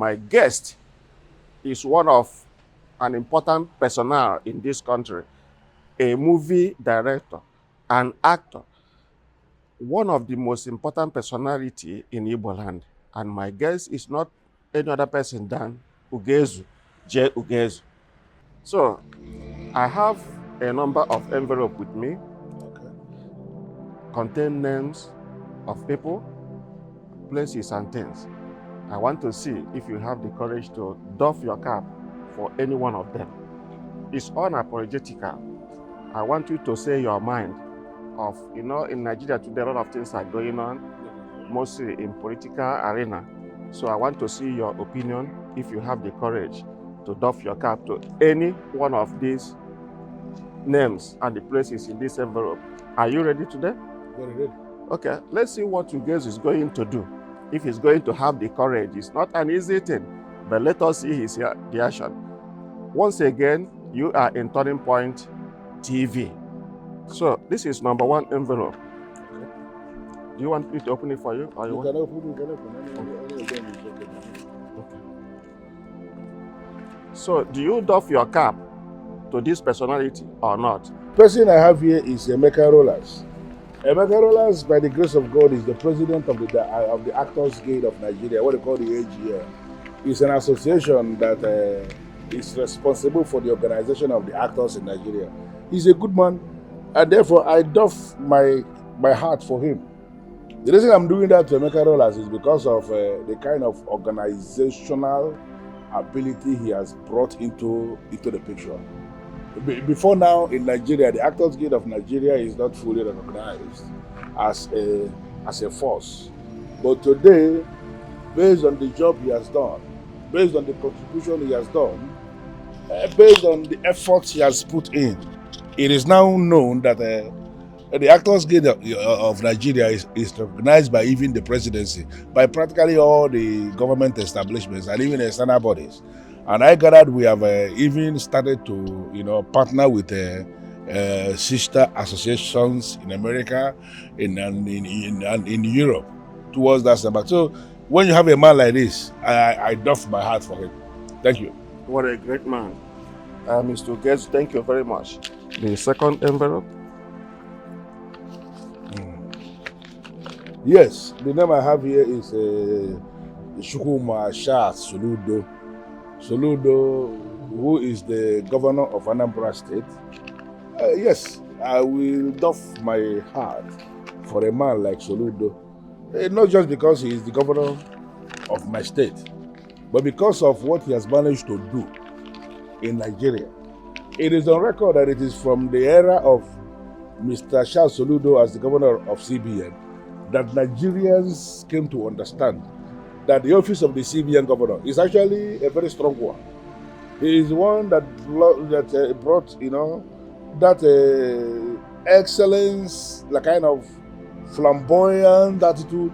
My guest is one of an important personnel in this country, a movie director, an actor, one of the most important personality in Igbo land. And my guest is not any other person than Ugezu J. Ugezu. So I have a number of envelopes with me, contain names of people, places, and things. I want to see if you have the courage to doff your cap for any one of them. It's unapologetical. I want you to say your mind of, in Nigeria today, a lot of things are going on, mostly in political arena. So I want to see your opinion if you have the courage to doff your cap to any one of these names and the places in this envelope. Are you ready today? Very ready. Okay, let's see what Ugezu is going to do. If he's going to have the courage, it's not an easy thing, but let us see his reaction. Once again, you are in Turning Point TV. So this is number one envelope. Okay. Do you want me to open it for you? Or You want... can open. Any of them is okay. Okay. So do you doff your cap to this personality or not? Person I have here is Emeka Rollers. Emeka Rollers, by the grace of God, is the president of the Actors Guild of Nigeria, what they call the AGM. It's an association that is responsible for the organization of the actors in Nigeria. He's a good man, and therefore I doff my heart for him. The reason I'm doing that to Emeka Rollers is because of the kind of organizational ability he has brought into the picture. Before now, in Nigeria, the Actors Guild of Nigeria is not fully recognized as a force. But today, based on the job he has done, based on the contribution he has done, based on the efforts he has put in, it is now known that the Actors Guild of Nigeria is recognized by even the presidency, by practically all the government establishments and even external bodies. And I gathered we have even started to, partner with sister associations in America in Europe towards that subject. So when you have a man like this, I doff my heart for him. Thank you. What a great man. Mr. Ugezu, thank you very much. The second envelope. Yes, the name I have here is Shukuma Shah Soludo. Soludo, who is the governor of Anambra State. Yes, I will doff my heart for a man like Soludo. Not just because he is the governor of my state, but because of what he has managed to do in Nigeria. It is on record that it is from the era of Mr. Shah Soludo as the governor of CBN that Nigerians came to understand that the office of the CBN governor is actually a very strong one. He is one that brought, that excellence, the kind of flamboyant attitude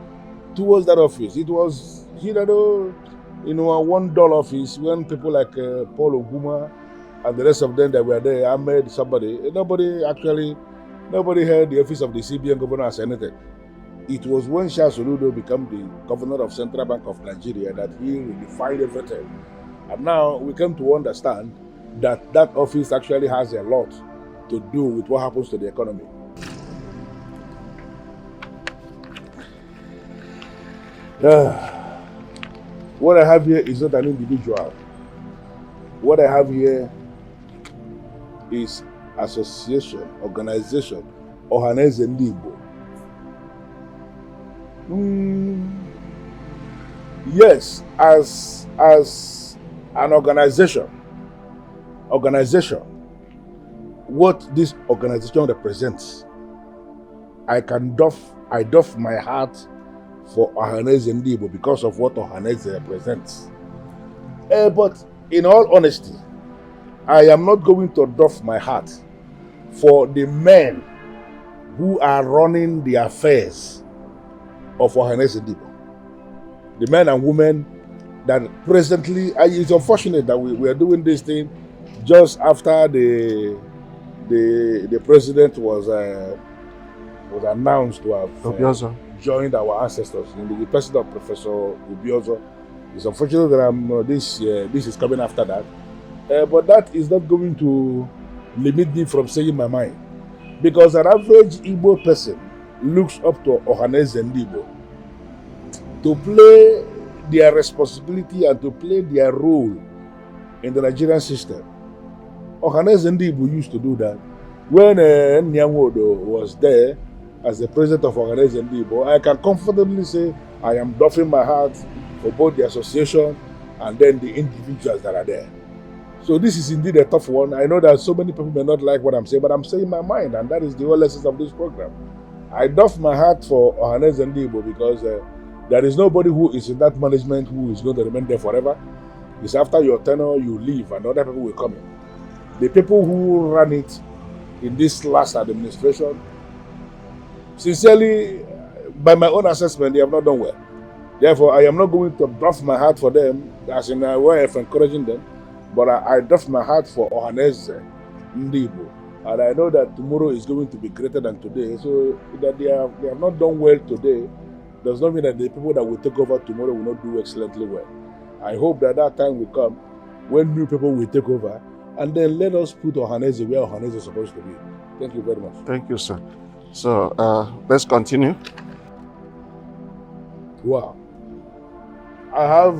towards that office. It was, a one-dollar office when people like Paul Oguma and the rest of them that were there, Ahmed, somebody, nobody heard the office of the CBN governor as anything. It was when Shah Soludo became the governor of Central Bank of Nigeria that he redefined everything. And now we come to understand that office actually has a lot to do with what happens to the economy. What I have here is not an individual. What I have here is association, organization, Ohaneze Ndibo. Yes, as an organization, what this organization represents, I doff my heart for Ohaneze Ndibo because of what Ohaneze represents. But in all honesty, I am not going to doff my heart for the men who are running the affairs of Ohaneze Ndibo. The men and women that presently, it's unfortunate that we are doing this thing just after the president was announced to have joined our ancestors in the person of Professor Ugezu It's unfortunate that this is coming after that. But that is not going to limit me from saying my mind. Because an average Igbo person looks up to Ohaneze and Igbo to play their responsibility and to play their role in the Nigerian system. Ohaneze and Igbo used to do that. When Nyanwodo was there as the president of Ugezu J, I can comfortably say I am doffing my hat for both the association and then the individuals that are there. So this is indeed a tough one. I know that so many people may not like what I'm saying, but I'm saying my mind, and that is the whole essence of this program. I doff my hat for Ugezu J because there is nobody who is in that management who is going to remain there forever. It's after your tenure, you leave, and other people will come in. The people who ran it in this last administration, sincerely, by my own assessment, they have not done well. Therefore, I am not going to doff my hat for them, as in a way of encouraging them, but I doff my hat for Ugezu J. And I know that tomorrow is going to be greater than today. So that they have not done well today does not mean that the people that will take over tomorrow will not do excellently well. I hope that time will come when new people will take over, and then let us put Ugezu J where Ugezu J is supposed to be. Thank you very much. Thank you, sir. So let's continue. Wow. I have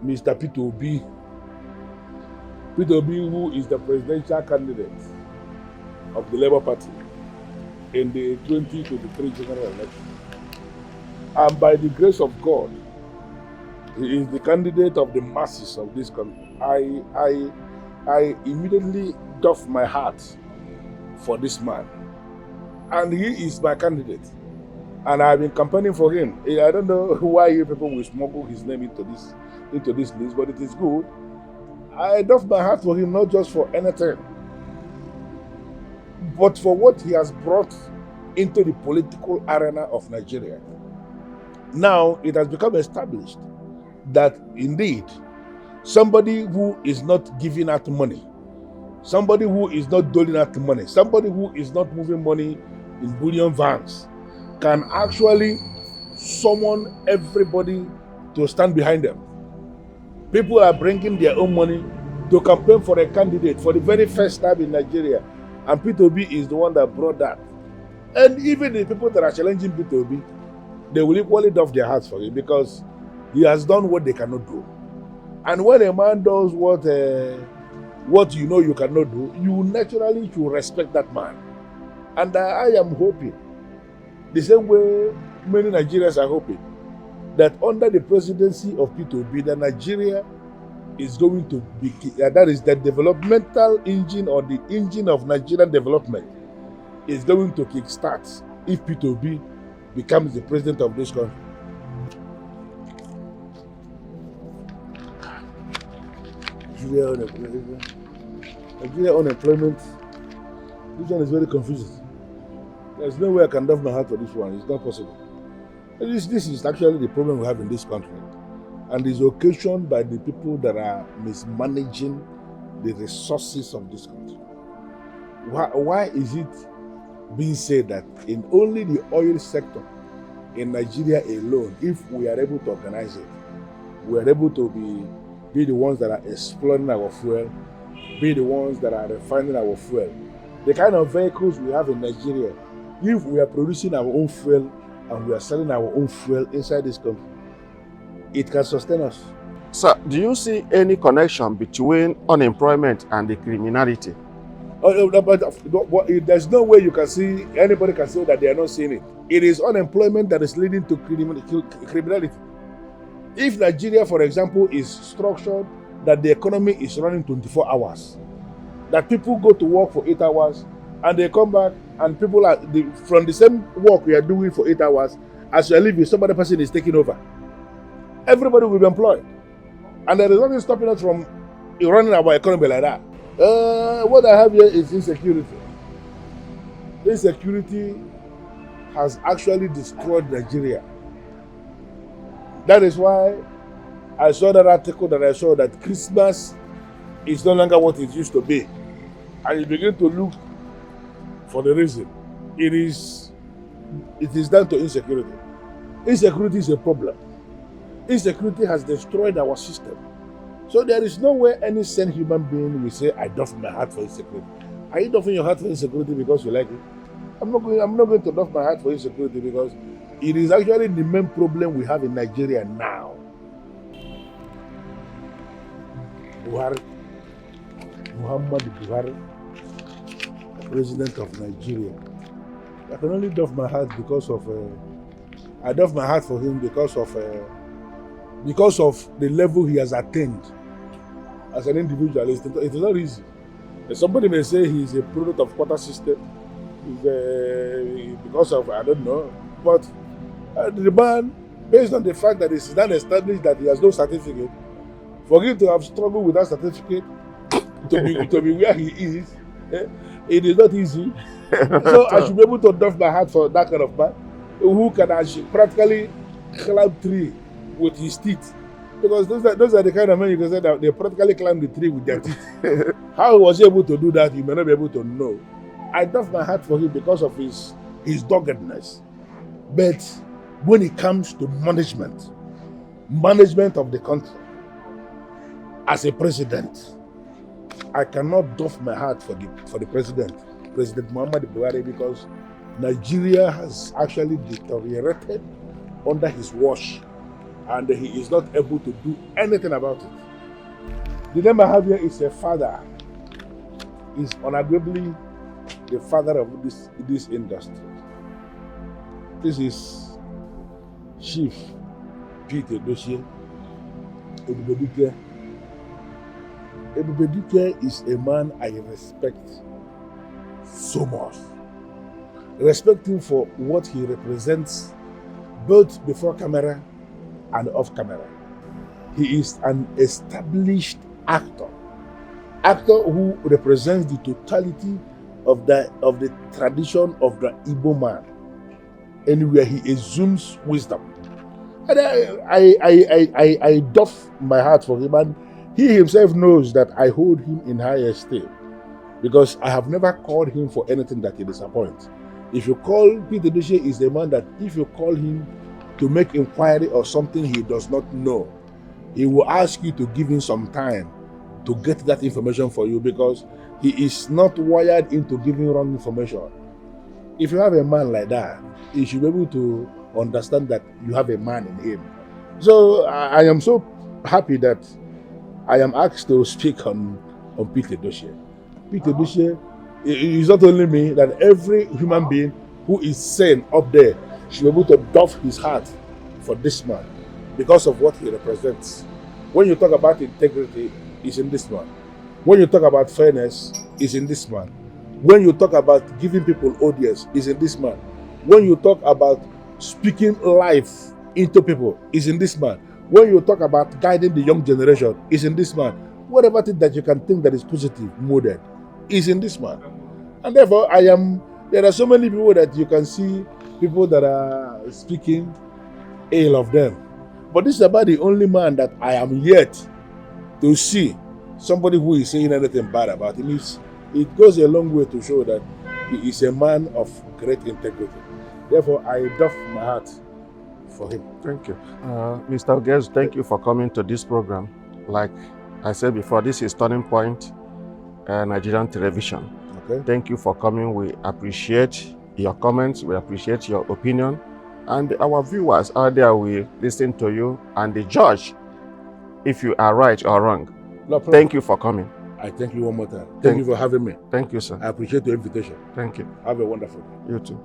Mr. Peter Obi. Peter Obi, who is the presidential candidate of the Labour Party in the 2023 general election. And by the grace of God, he is the candidate of the masses of this country. I immediately doff my hat for this man. And he is my candidate. And I've been campaigning for him. I don't know why you people will smuggle his name into this list, but it is good. I doff my hat for him, not just for anything, but for what he has brought into the political arena of Nigeria. Now it has become established that indeed somebody who is not giving out money, somebody who is not doling out money, somebody who is not moving money in bullion vans can actually summon everybody to stand behind them. People are bringing their own money to campaign for a candidate for the very first time in Nigeria, and Peter Obi is the one that brought that. And even the people that are challenging Peter Obi, they will equally doff their hats for him because he has done what they cannot do. And when a man does what you know you cannot do, you naturally should respect that man. And I am hoping, the same way many Nigerians are hoping, that under the presidency of Peter Obi, that Nigeria is going to be, that is the developmental engine, or the engine of Nigerian development is going to kickstart if Peter Obi becomes the president of this country. Nigeria unemployment, this one is very confusing. There's no way I can doff my hat for this one. It's not possible. This is actually the problem we have in this country, and is occasioned by the people that are mismanaging the resources of this country. Why is it being said that in only the oil sector in Nigeria alone, if we are able to organize it, we are able to be the ones that are exploring our fuel, be the ones that are refining our fuel. The kind of vehicles we have in Nigeria, if we are producing our own fuel and we are selling our own fuel inside this country, it can sustain us. Sir, do you see any connection between unemployment and the criminality? But there's no way you can see, anybody can say that they are not seeing it. It is unemployment that is leading to criminality. If Nigeria, for example, is structured that the economy is running 24 hours, that people go to work for 8 hours and they come back and people are from the same work we are doing for 8 hours, as you are leaving, some other person is taking over. Everybody will be employed. And there is nothing stopping us from running our economy like that. What I have here is insecurity. Insecurity has actually destroyed Nigeria. That is why I saw that article that I saw that Christmas is no longer what it used to be. And you begin to look for the reason. It is down to insecurity. Insecurity is a problem. Insecurity has destroyed our system. So there is no way any sane human being will say, I doff my heart for insecurity. Are you doffing your heart for insecurity because you like it? I'm not going to doff my heart for insecurity because it is actually the main problem we have in Nigeria now. Muhammad Buhari, President of Nigeria. I can only doff my heart because of I doff my heart for him because of the level he has attained as an individual. It is not easy. Somebody may say he's a product of quarter system, because of, I don't know, but the man, based on the fact that it's not established that he has no certificate, for him to have struggled with that certificate to be where he is, it is not easy. So I should be able to doff my heart for that kind of man who can practically climb tree with his teeth. Because those are the kind of men you can say that they practically climb the tree with their teeth. How he was able to do that, you may not be able to know. I doff my heart for him because of his doggedness. But when it comes to management of the country, as a president, I cannot doff my heart for the president, President Muhammad Buhari, because Nigeria has actually deteriorated under his watch, and he is not able to do anything about it. The name I have here is a father. Is unarguably the father of this industry. This is Chief Peter Dossier Ebubedike. Ebubedike is a man I respect so much. Respect him for what he represents both before camera and off camera. He is an established actor who represents the totality of the tradition of the Igbo man, anywhere he assumes wisdom. And I doff my heart for him, and he himself knows that I hold him in high esteem, because I have never called him for anything that he disappoints. If you call Peter Dossier is the man that if you call him to make inquiry or something he does not know, he will ask you to give him some time to get that information for you, because he is not wired into giving wrong information. If you have a man like that, you should be able to understand that you have a man in him. So I am so happy that I am asked to speak on Peter Dossier. Peter Dossier is not only me, that every human being who is sane up there should be able to doff his heart for this man because of what he represents. When you talk about integrity, it's in this man. When you talk about fairness, it's in this man. When you talk about giving people audience, it's in this man. When you talk about speaking life into people, it's in this man. When you talk about guiding the young generation, it's in this man. Whatever thing that you can think that is positive, modern, is in this man. And therefore, there are so many people that you can see, people that are speaking ill of them. But this is about the only man that I am yet to see somebody who is saying anything bad about him. It goes a long way to show that he is a man of great integrity. Therefore, I doff my heart for him. Thank you. Mr. Ugezu, thank you for coming to this program. Like I said before, this is Turning Point Nigerian Television. Okay. Thank you for coming. We appreciate your comments. We appreciate your opinion. And our viewers out there will listen to you and they judge if you are right or wrong. No problem. Thank you for coming. I thank you one more time. Thank you for having me. Thank you, sir. I appreciate your invitation. Thank you. Have a wonderful day. You too.